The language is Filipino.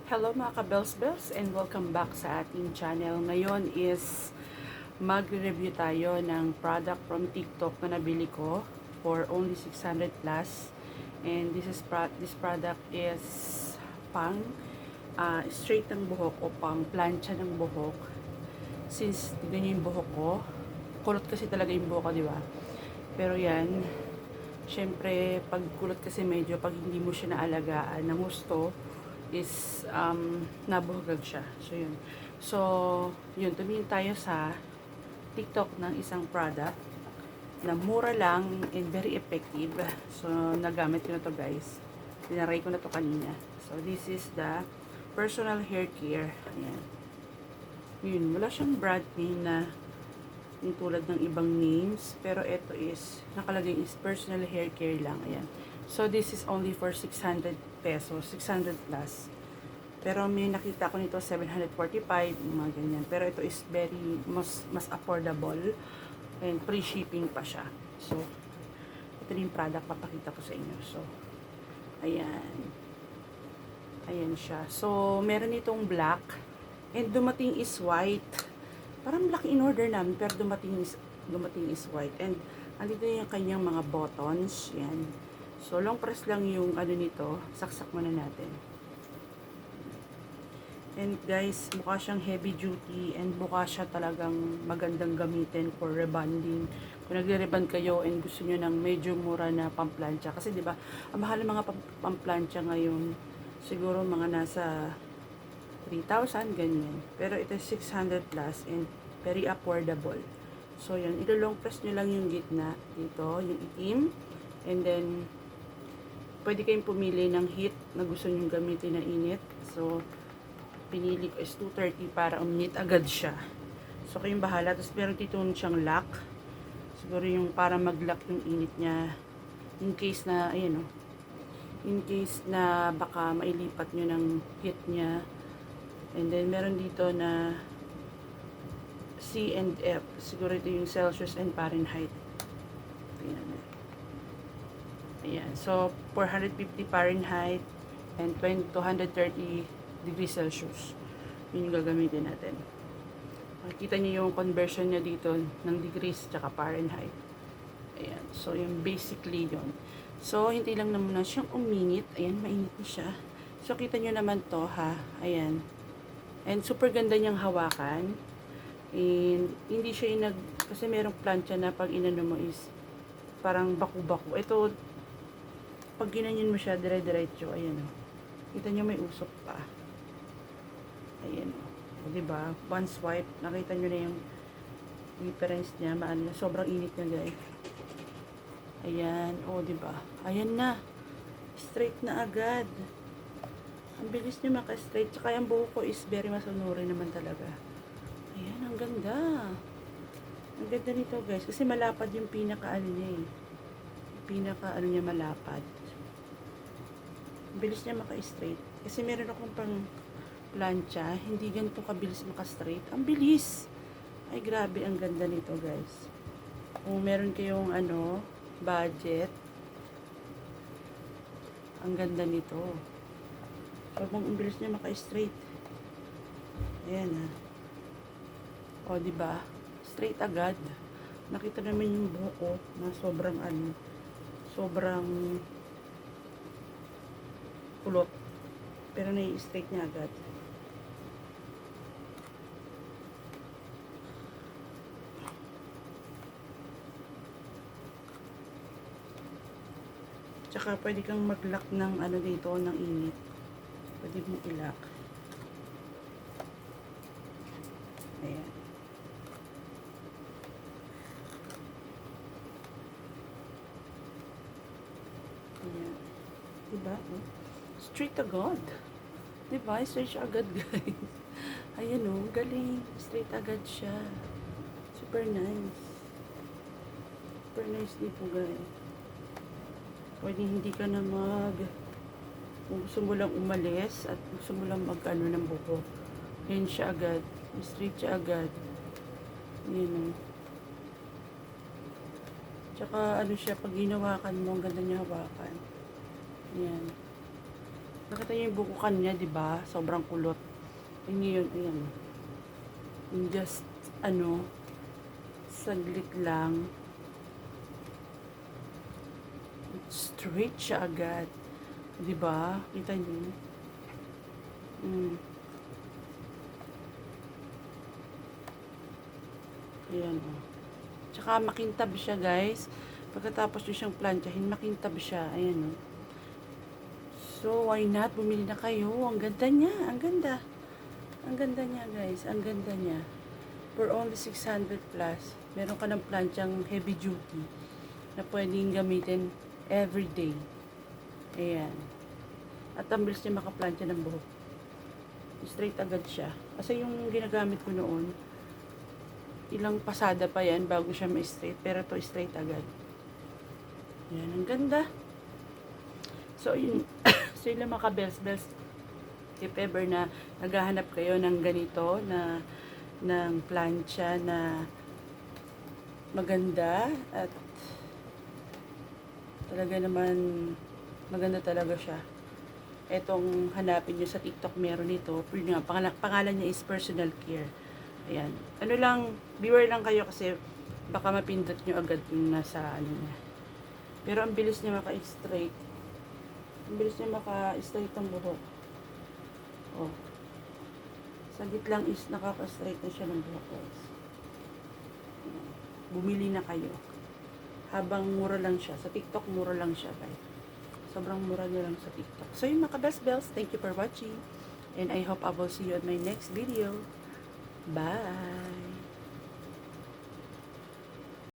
Hello mga ka-Bells and welcome back sa ating channel. Ngayon is mag-review tayo ng product from TikTok na nabili ko for only 600 plus. And this product is pang straight ng buhok o pang plancha ng buhok. Since ganyan yung buhok ko, kulot kasi talaga yung buhok ko, di ba? Pero yan, syempre pag kulot kasi medyo pag hindi mo siya naalagaan ng gusto, is nabuhagag siya. So yun, tumingin tayo sa TikTok ng isang product na mura lang and very effective. So nagamit ko na to guys. Dinaray ko na to kanina. So this is the personal hair care. Ayan. Yun, wala siyang brand name na yung tulad ng ibang names, pero ito is nakalagay is personal hair care lang. Ayan. So this is only for 600 pesos, 600 plus. Pero may nakita ko nito 745, mga ganyan. Pero ito is very mas affordable and free shipping pa siya. So ito yung product papakita ko sa inyo. So ayan. Ayan siya. So meron itong black and dumating is white. Parang black in order namin pero dumating is white. And andito yung kanyang mga buttons. Yan. So, long press lang yung ano nito. Saksak muna natin. And guys, mukha siyang heavy duty and mukha siya talagang magandang gamitin for rebonding. Kung nagre-rebond kayo and gusto nyo ng medyo mura na pamplansya. Kasi di ba ang mahal ng mga pamplansya ngayon, siguro mga nasa 3,000, ganyan. Pero ito 600 plus and very affordable. So, yan. Ilo-long press nyo lang yung gitna dito, yung itim. And then, pwede kayong pumili ng heat na gusto nyo gamitin na init. So, pinili ko is 230 para uminit agad siya. So, kayong bahala. Tapos, meron dito siyang lock. Siguro yung para mag-lock yung init niya. In case na, ayan o. In case na baka mailipat nyo ng heat niya. And then, meron dito na C and F. Siguro ito yung Celsius and Fahrenheit. Ayan. Ayan. So, 450 Fahrenheit and 230 degrees Celsius. Yun yung gagamitin natin. Makikita niyo yung conversion niya dito ng degrees tsaka Fahrenheit. Ayan. So, yung basically yun. So, hindi lang naman na siyang uminit. Ayan, mainit na siya. So, kita niyo naman to ha. Ayan. And super ganda niyang hawakan. And hindi siya yung kasi merong plancha na pag inano mo is parang baku-baku. Ito, pag ginanyan mo siya, dire-diretso, ayan o. Kita nyo may usok pa. Ayan o. O diba? One swipe, nakita nyo na yung difference niya. Maano, sobrang init niya guys. Ayan. O diba? Ayan na. Straight na agad. Ang bilis niya maka-straight. Tsaka yung buhok ko is very masunurin naman talaga. Ayan, ang ganda. Ang ganda nito guys. Kasi malapad yung pinaka-ano niya eh. Pinaka-ano niya malapad. Bilis niya maka-straight. Kasi meron akong pang plancha, hindi ganito kabilis maka-straight. Ang bilis! Ay, grabe, ang ganda nito, guys. Kung meron kayong, budget, ang ganda nito. So, ang bilis niya maka-straight. Ayan, ha. O, diba? Straight agad. Nakita naman yung buhok ko na sobrang kulot. Pero nai-straight niya agad. Tsaka pwede kang mag-lock ng dito, ng init. Pwede mong i-lock. Ayan. Ayan. Diba? Straight agad. Diba? Straight siya agad, guys. Ayan o, galing. Straight agad siya. Super nice. Super nice dito, guys. Pwede hindi ka na kung gusto mo lang umalis at gusto mo lang ng buko. Ayan siya agad. Straight siya agad. Ayan o. Tsaka siya, pag ginawakan mo, ang ganda niya hawakan. Ayan. Nakita niyo yung bukukan niya, di ba? Sobrang kulot. Yun yun, ayan. In just, saglit lang. Straight siya agad. Di ba? Kita niyo? Ayan, oh. Tsaka makintab siya, guys. Pagkatapos nyo siyang planchahin, makintab siya. Ayan, oh. So, why not? Bumili na kayo. Ang ganda niya. Ang ganda. Ang ganda niya, guys. Ang ganda niya. For only 600 plus, meron ka ng planchang heavy duty na pwedeng gamitin every day. Ayan. At ang bilis niya makaplansya ng buhok. Straight agad siya. Kasi yung ginagamit ko noon, ilang pasada pa yan bago siya ma-straight. Pero to straight agad. Yan, ang ganda. So, yun. So, yun lang mga bells. If ever na naghahanap kayo ng ganito, ng plancha na maganda at talaga naman maganda talaga siya. Etong hanapin nyo sa TikTok, meron ito. Pangalan niya is Personal Care. Ayan. Ano lang, beware lang kayo kasi baka mapindot nyo agad yung nasa niya. Pero ang bilis niya maka-straight. Ang bilis niya maka-straight ang buhok. Oh. Saglit lang is nakaka-straight na siya ng buhok, guys. Bumili na kayo. Habang mura lang siya. Sa TikTok, mura lang siya, guys. Sobrang mura niya lang sa TikTok. So yun mga bells, thank you for watching. And I hope I will see you on my next video. Bye!